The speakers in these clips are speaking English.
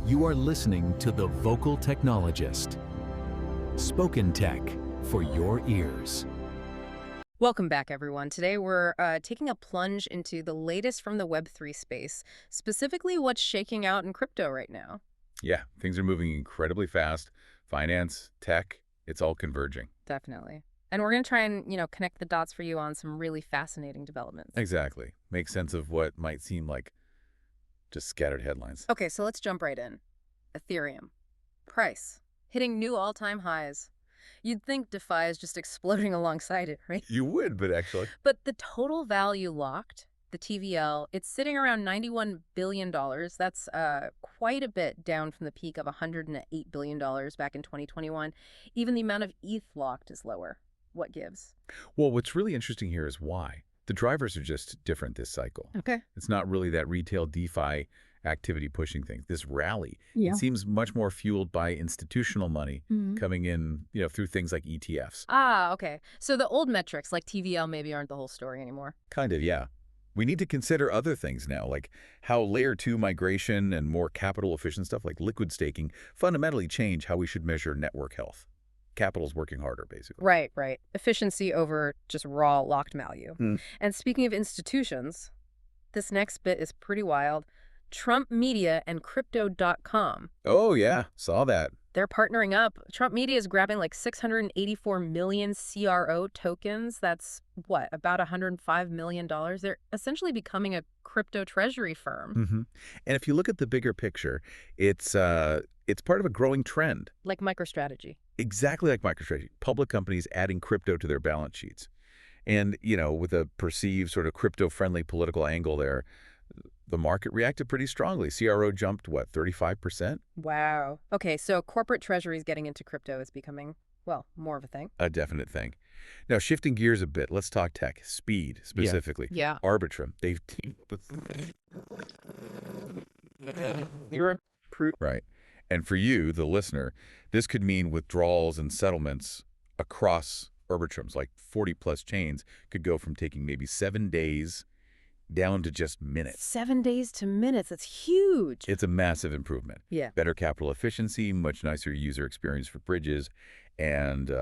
You are listening to The Vocal Technologist. Spoken Tech for your ears. Welcome back, everyone. Today we're taking a plunge into the latest from the Web3 space, specifically what's shaking out in crypto right now. Yeah, things are moving incredibly fast. Finance, tech, it's all converging. Definitely. And we're going to try and, connect the dots for you on some really fascinating developments. Exactly. Make sense of what might seem like just scattered headlines. Okay, so let's jump right in. Ethereum. Price. Hitting new all-time highs. You'd think DeFi is just exploding alongside it, right? You would, but actually. But the total value locked, the TVL, it's sitting around $91 billion. That's quite a bit down from the peak of $108 billion back in 2021. Even the amount of ETH locked is lower. What gives? Well, what's really interesting here is why. The drivers are just different this cycle. Okay. It's not really that retail DeFi activity pushing things. This rally, it seems much more fueled by institutional money coming in, through things like ETFs. Ah, okay. So the old metrics like TVL maybe aren't the whole story anymore. Kind of, yeah. We need to consider other things now, like how layer 2 migration and more capital efficient stuff like liquid staking fundamentally change how we should measure network health. Capital's working harder, basically. Right. Efficiency over just raw locked value. And speaking of institutions, this next bit is pretty wild. Trump Media and Crypto.com. Oh, yeah. Saw that. They're partnering up. Trump Media is grabbing like 684 million CRO tokens. That's, about $105 million. They're essentially becoming a crypto treasury firm. And if you look at the bigger picture, it's part of a growing trend. Like MicroStrategy. Exactly like MicroStrategy. Public companies adding crypto to their balance sheets. And, with a perceived sort of crypto-friendly political angle there, the market reacted pretty strongly. CRO jumped, 35%? Wow. Okay, so corporate treasuries getting into crypto is becoming, more of a thing. A definite thing. Now, shifting gears a bit, let's talk tech. Speed, specifically. Yeah. Arbitrum. They've teamed with... Right. And for you, the listener, this could mean withdrawals and settlements across Arbitrums, like 40-plus chains, could go from taking maybe 7 days down to just minutes. 7 days to minutes. That's huge. It's a massive improvement. Yeah. Better capital efficiency, much nicer user experience for bridges, and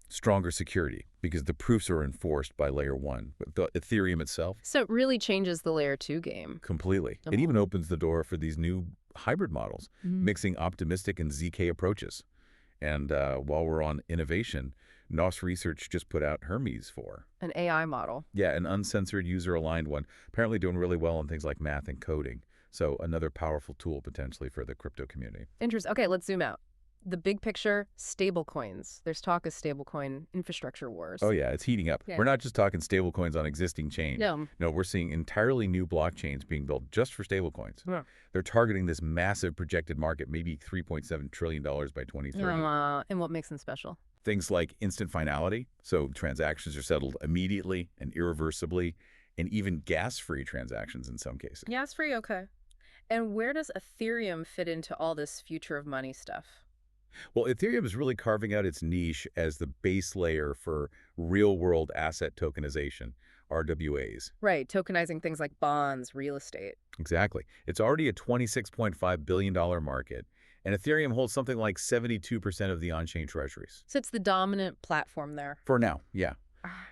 stronger security because the proofs are enforced by layer 1. The Ethereum itself. So it really changes the layer 2 game. Completely. It even opens the door for these new hybrid models, mixing optimistic and ZK approaches. And while we're on innovation, Nous Research just put out Hermes 4. An AI model. Yeah, an uncensored user-aligned one. Apparently doing really well on things like math and coding. So another powerful tool potentially for the crypto community. Interesting. Okay, let's zoom out. The big picture, stablecoins. There's talk of stablecoin infrastructure wars. Oh, yeah, it's heating up. Yeah. We're not just talking stablecoins on existing chains. No, we're seeing entirely new blockchains being built just for stablecoins. Yeah. They're targeting this massive projected market, maybe $3.7 trillion by 2030. And what makes them special? Things like instant finality, so transactions are settled immediately and irreversibly, and even gas-free transactions in some cases. Gas-free, okay. And where does Ethereum fit into all this future of money stuff? Well, Ethereum is really carving out its niche as the base layer for real-world asset tokenization, RWAs. Right, tokenizing things like bonds, real estate. Exactly. It's already a $26.5 billion market, and Ethereum holds something like 72% of the on-chain treasuries. So it's the dominant platform there. For now, yeah.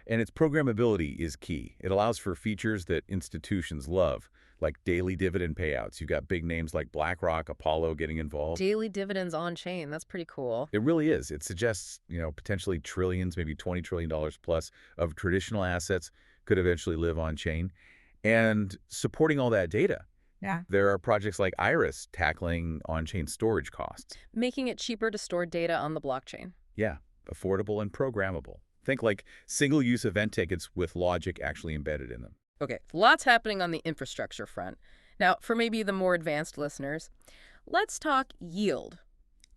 And its programmability is key. It allows for features that institutions love, like daily dividend payouts. You've got big names like BlackRock, Apollo getting involved. Daily dividends on chain. That's pretty cool. It really is. It suggests, potentially trillions, maybe $20 trillion plus of traditional assets could eventually live on chain. And supporting all that data. Yeah. There are projects like Iris tackling on-chain storage costs. Making it cheaper to store data on the blockchain. Yeah, affordable and programmable. Think like single-use event tickets with logic actually embedded in them. Okay, lots happening on the infrastructure front. Now, for maybe the more advanced listeners, let's talk yield.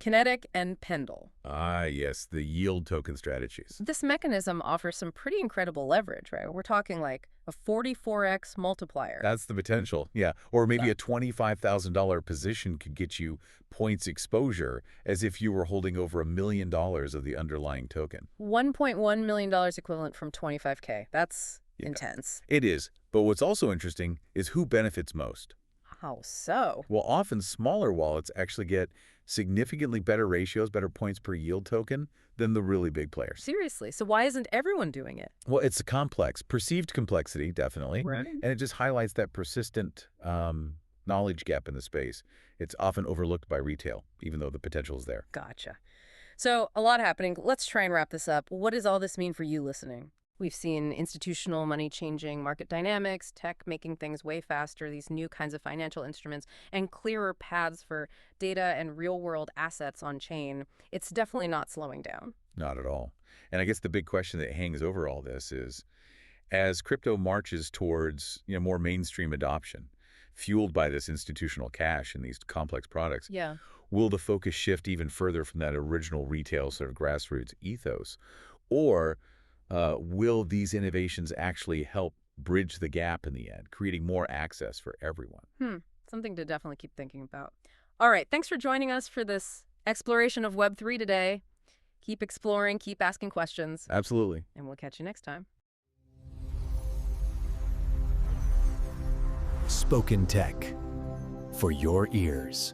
Kinetic and Pendle. Ah, yes, the yield token strategies. This mechanism offers some pretty incredible leverage, right? We're talking like a 44x multiplier. That's the potential, yeah. Or maybe a $25,000 position could get you points exposure as if you were holding over $1 million of the underlying token. $1.1 million equivalent from 25K. That's intense. It is. But what's also interesting is who benefits most. How so? Well, often smaller wallets actually get significantly better ratios, better points per yield token than the really big players. Seriously. So why isn't everyone doing it? Well, it's a complex, perceived complexity, definitely. Right. And it just highlights that persistent knowledge gap in the space. It's often overlooked by retail, even though the potential is there. Gotcha. So a lot happening. Let's try and wrap this up. What does all this mean for you listening? We've seen institutional money changing market dynamics, tech making things way faster, these new kinds of financial instruments, and clearer paths for data and real-world assets on chain. It's definitely not slowing down. Not at all. And I guess the big question that hangs over all this is, as crypto marches towards more mainstream adoption, fueled by this institutional cash and these complex products, Yeah. will the focus shift even further from that original retail sort of grassroots ethos? Or will these innovations actually help bridge the gap in the end, creating more access for everyone? Something to definitely keep thinking about. All right, thanks for joining us for this exploration of Web3 today. Keep exploring, keep asking questions, Absolutely. and we'll catch you next time. Spoken Tech for your ears.